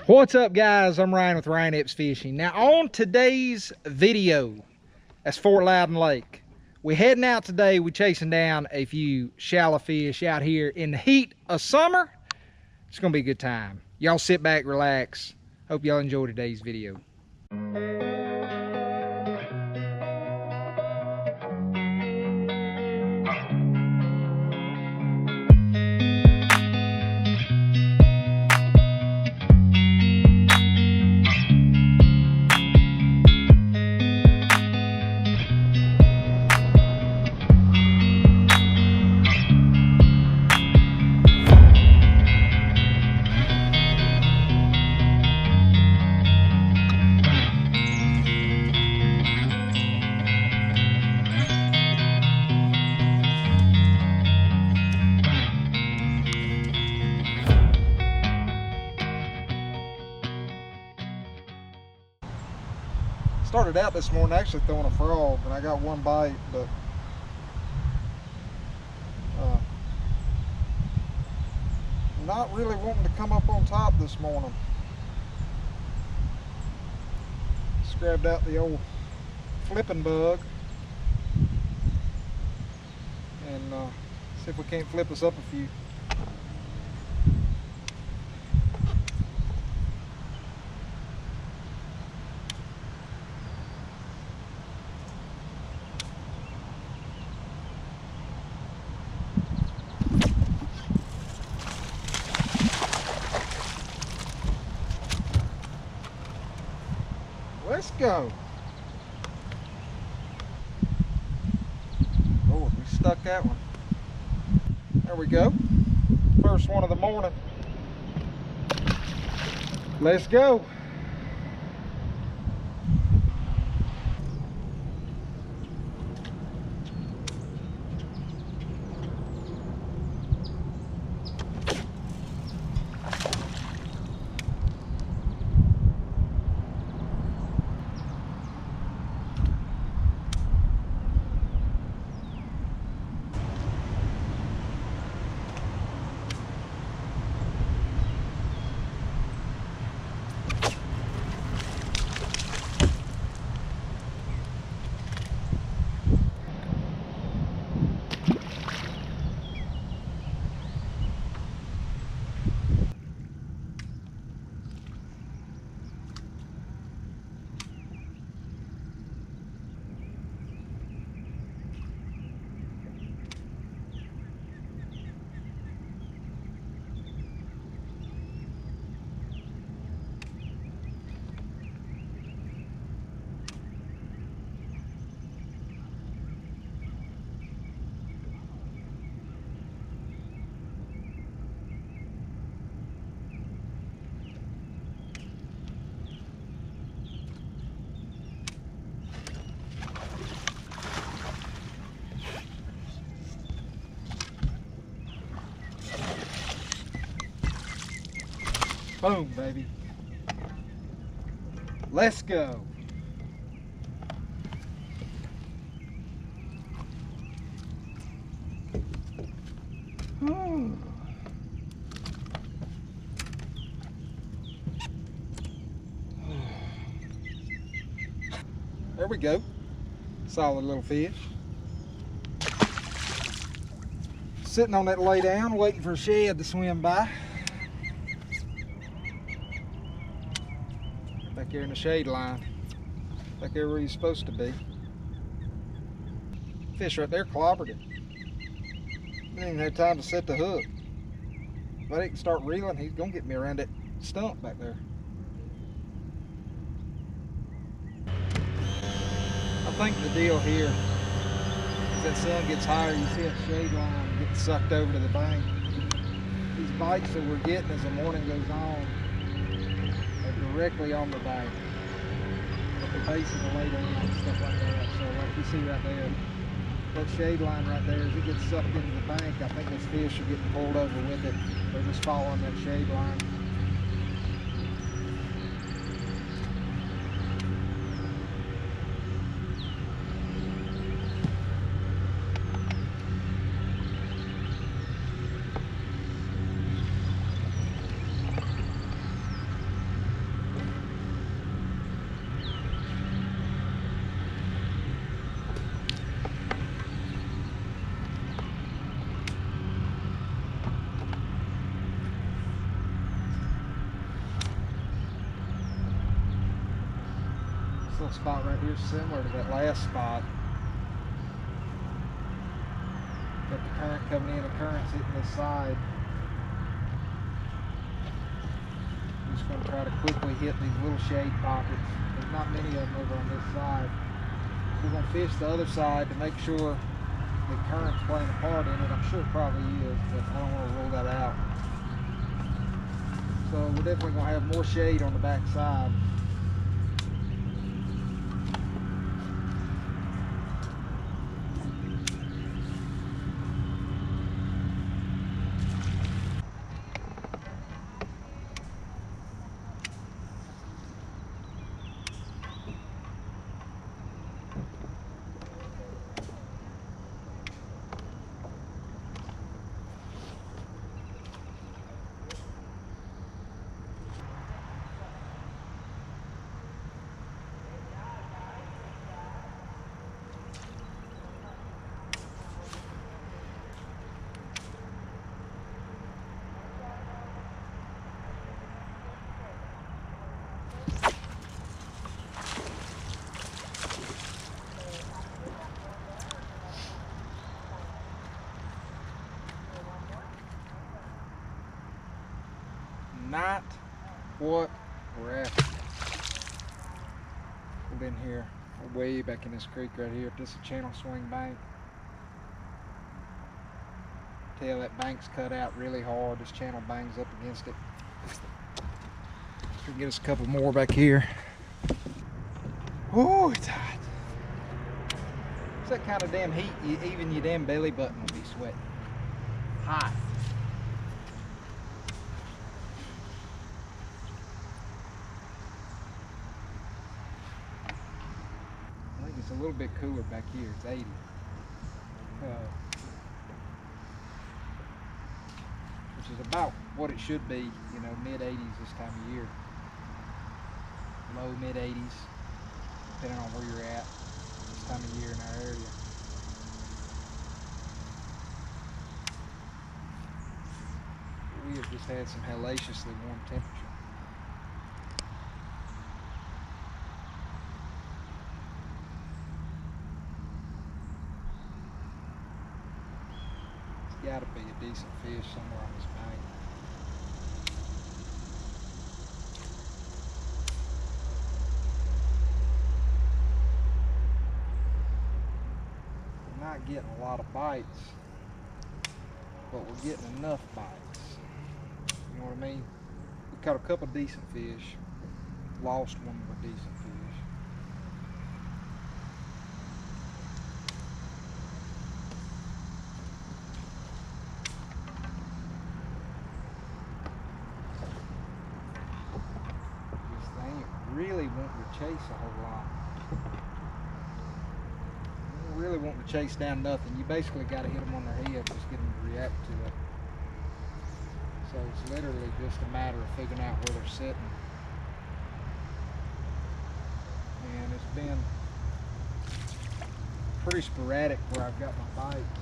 What's up, guys? I'm Ryan with Ryan Epps Fishing. Now on today's video, that's Fort Loudoun Lake. We're heading out today. We're chasing down a few shallow fish out here in the heat of summer. It's gonna be a good time. Y'all sit back, relax. Hope y'all enjoy today's video. Started out this morning actually throwing a frog, and I got one bite, but not really wanting to come up on top this morning. Just grabbed out the old flipping bug and see if we can't flip us up a few. Let's go. Oh, we stuck that one. There we go. First one of the morning. Let's go. Boom, baby. Let's go. Ooh. There we go. Solid little fish. Sitting on that lay down, waiting for a shed to swim by. Back here in the shade line. Back there where he's supposed to be. Fish right there clobbered it. Didn't even have time to set the hook. If I didn't start reeling, he's gonna get me around that stump back there. I think the deal here is that sun gets higher, you see that shade line get sucked over to the bank. These bites that we're getting as the morning goes on are directly on the bank, at the base of the lay down and stuff like that. So like you see right there, that shade line right there, as it gets sucked into the bank, I think those fish are getting pulled over with it. They're just following that shade line. This little spot right here is similar to that last spot. Got the current coming in, the current's hitting this side. I'm just going to try to quickly hit these little shade pockets. There's not many of them over on this side. We're going to fish the other side to make sure the current's playing a part in it. I'm sure it probably is, but I don't want to rule that out. So we're definitely going to have more shade on the back side. Not what we're after. We've been here way back in this creek right here. This is a channel swing bank. Tell that bank's cut out really hard. This channel bangs up against it. We'll get us a couple more back here. Oh, it's hot. It's that kind of damn heat. Even your damn belly button will be sweating. Hot. It's a little bit cooler back here. It's 80. Which is about what it should be, you know, mid-80s this time of year. Low mid-80s, depending on where you're at this time of year in our area. We have just had some hellaciously warm temperature. Got to be a decent fish somewhere on this bank. We're not getting a lot of bites, but we're getting enough bites. You know what I mean? We caught a couple decent fish, lost one with decent fish. Really wanting to chase a whole lot. Really wanting to chase down nothing. You basically got to hit them on their head, just get them to react to it. So it's literally just a matter of figuring out where they're sitting. And it's been pretty sporadic where I've got my bites.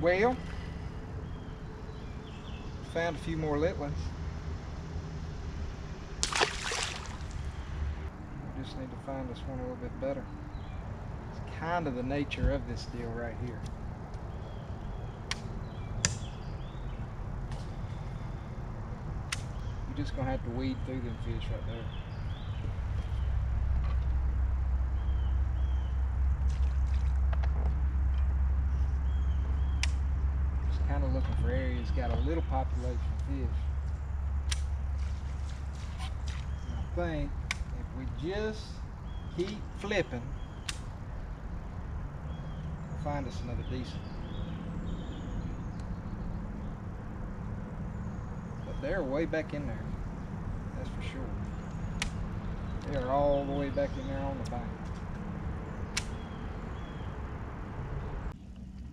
Well, found a few more little ones. We just need to find this one a little bit better. It's kind of the nature of this deal right here. You're just gonna have to weed through them fish right there. Kind of looking for areas got a little population of fish. And I think if we just keep flipping, we'll find us another decent. But they're way back in there, that's for sure. They are all the way back in there on the bank.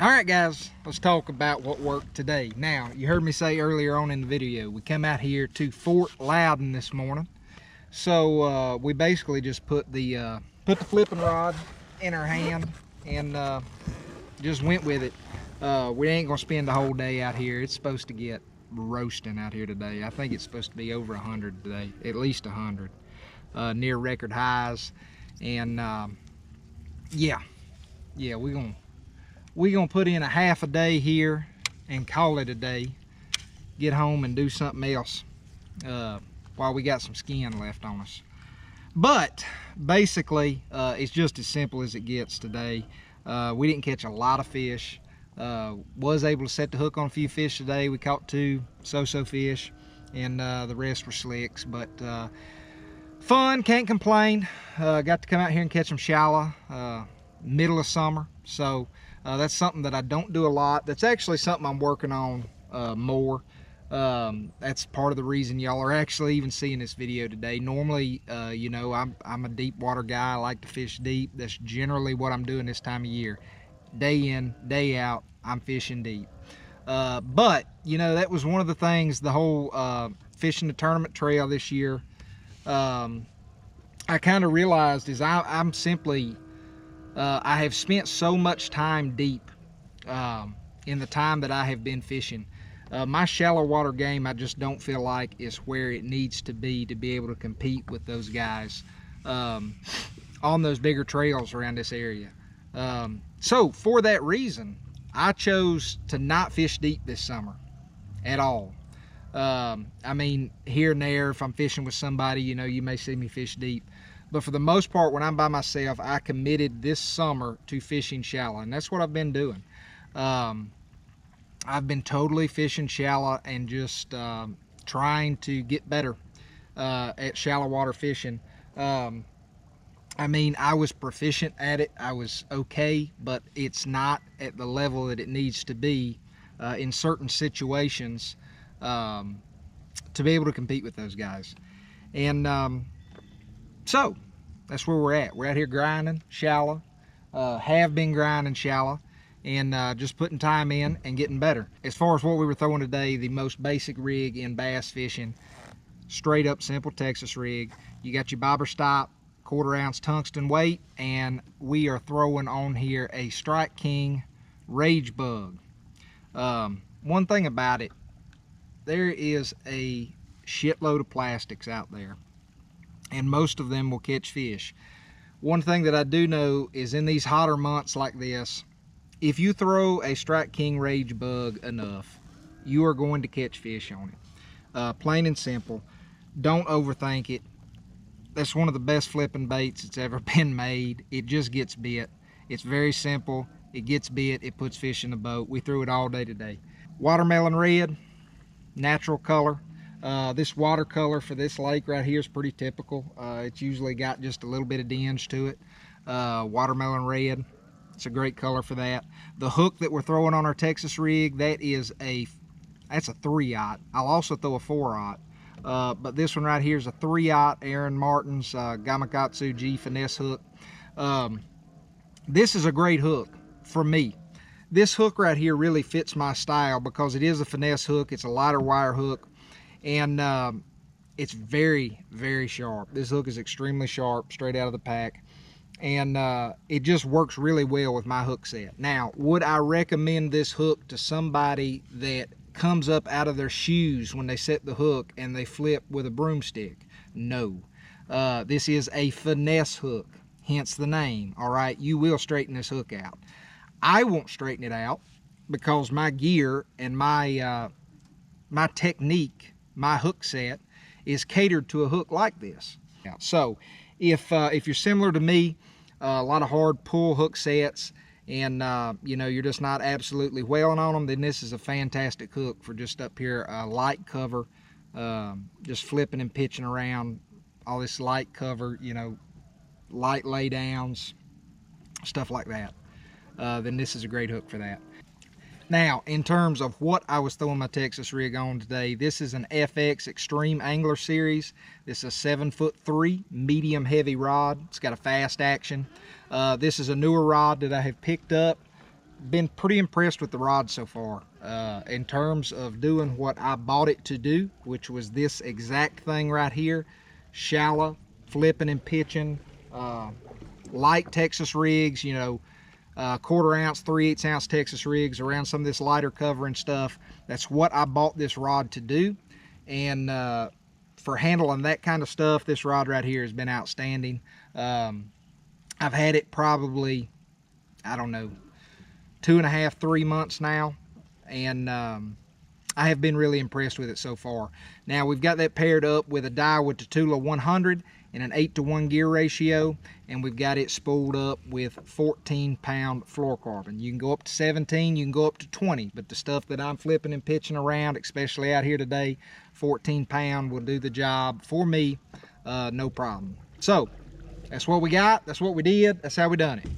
All right, guys, let's talk about what worked today. Now, you heard me say earlier on in the video, we come out here to Fort Loudoun this morning. So we basically just put the flipping rod in our hand and just went with it. We ain't gonna spend the whole day out here. It's supposed to get roasting out here today. I think it's supposed to be over 100 today, at least 100, near record highs. And yeah, we're gonna put in a half a day here and call it a day. Get home and do something else while we got some skin left on us. But basically, it's just as simple as it gets today. We didn't catch a lot of fish. Was able to set the hook on a few fish today. We caught 2 so-so fish, and the rest were slicks. But fun, can't complain. Got to come out here and catch some shallow middle of summer. So that's something that I don't do a lot. That's actually something I'm working on more. That's part of the reason y'all are actually even seeing this video today. Normally, you know, I'm a deep water guy. I like to fish deep. That's generally what I'm doing this time of year. Day in, day out, I'm fishing deep. But, you know, that was one of the things, the whole fishing the tournament trail this year, I kind of realized is I'm simply, I have spent so much time deep in the time that I have been fishing. My shallow water game, I just don't feel like is where it needs to be able to compete with those guys on those bigger trails around this area. So for that reason, I chose to not fish deep this summer at all. I mean, here and there, if I'm fishing with somebody, you know, you may see me fish deep. But for the most part, when I'm by myself, I committed this summer to fishing shallow, and that's what I've been doing. I've been totally fishing shallow and just trying to get better at shallow water fishing. I mean, I was proficient at it. I was okay, but it's not at the level that it needs to be in certain situations to be able to compete with those guys. And so that's where we're at. We're out here grinding shallow, have been grinding shallow, and just putting time in and getting better. As far as what we were throwing today, the most basic rig in bass fishing, straight up simple Texas rig. You got your bobber stop, 1/4 ounce tungsten weight, and we are throwing on here a Strike King Rage Bug. One thing about it, there is a shitload of plastics out there, and most of them will catch fish. One thing that I do know is in these hotter months like this, if you throw a Strike King Rage Bug enough, you are going to catch fish on it. Plain and simple. Don't overthink it. That's one of the best flipping baits that's ever been made. It just gets bit. It's very simple. It gets bit. It puts fish in the boat. We threw it all day today. Watermelon red, natural color. This watercolor for this lake right here is pretty typical. It's usually got just a little bit of dinge to it. Watermelon red. It's a great color for that. The hook that we're throwing on our Texas rig, that's a 3/0. I'll also throw a 4/0. But this one right here is a 3/0 Aaron Martin's Gamakatsu G finesse hook. This is a great hook for me. This hook right here really fits my style because it is a finesse hook. It's a lighter wire hook, and it's very, very sharp. This hook is extremely sharp, straight out of the pack, and it just works really well with my hook set. Now, would I recommend this hook to somebody that comes up out of their shoes when they set the hook and they flip with a broomstick? No. This is a finesse hook, hence the name. All right, you will straighten this hook out. I won't straighten it out because my gear and my my technique, my hook set is catered to a hook like this. So if you're similar to me, a lot of hard pull hook sets, and you know, you're just not absolutely whaling on them, then this is a fantastic hook for just up here, light cover, just flipping and pitching around, all this light cover, you know, light lay downs, stuff like that. Then this is a great hook for that. Now, in terms of what I was throwing my Texas rig on today, this is an FX Extreme Angler Series. This is a 7'3" medium heavy rod. It's got a fast action. This is a newer rod that I have picked up been pretty impressed with the rod so far. In terms of doing what I bought it to do, which was this exact thing right here, shallow, flipping and pitching, light Texas rigs, you know, 1/4 ounce, 3/8 ounce Texas rigs around some of this lighter cover and stuff. That's what I bought this rod to do. And for handling that kind of stuff, this rod right here has been outstanding. I've had it probably, I don't know, 2.5, 3 months now, and I have been really impressed with it so far. Now we've got that paired up with a Daiwa Tatula 100 and an 8-to-1 gear ratio, and we've got it spooled up with 14-pound fluorocarbon. You can go up to 17, you can go up to 20, but the stuff that I'm flipping and pitching around, especially out here today, 14-pound will do the job for me, no problem. So that's what we got, that's what we did, that's how we done it.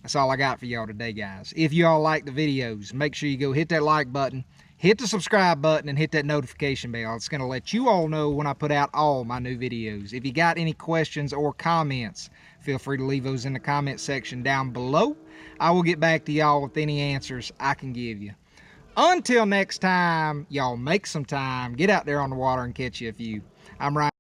That's all I got for y'all today, guys. If y'all like the videos, make sure you go hit that like button, hit the subscribe button, and hit that notification bell. It's going to let you all know when I put out all my new videos. If you got any questions or comments, feel free to leave those in the comment section down below. I will get back to y'all with any answers I can give you. Until next time, y'all make some time, get out there on the water and catch you a few. I'm Ryan.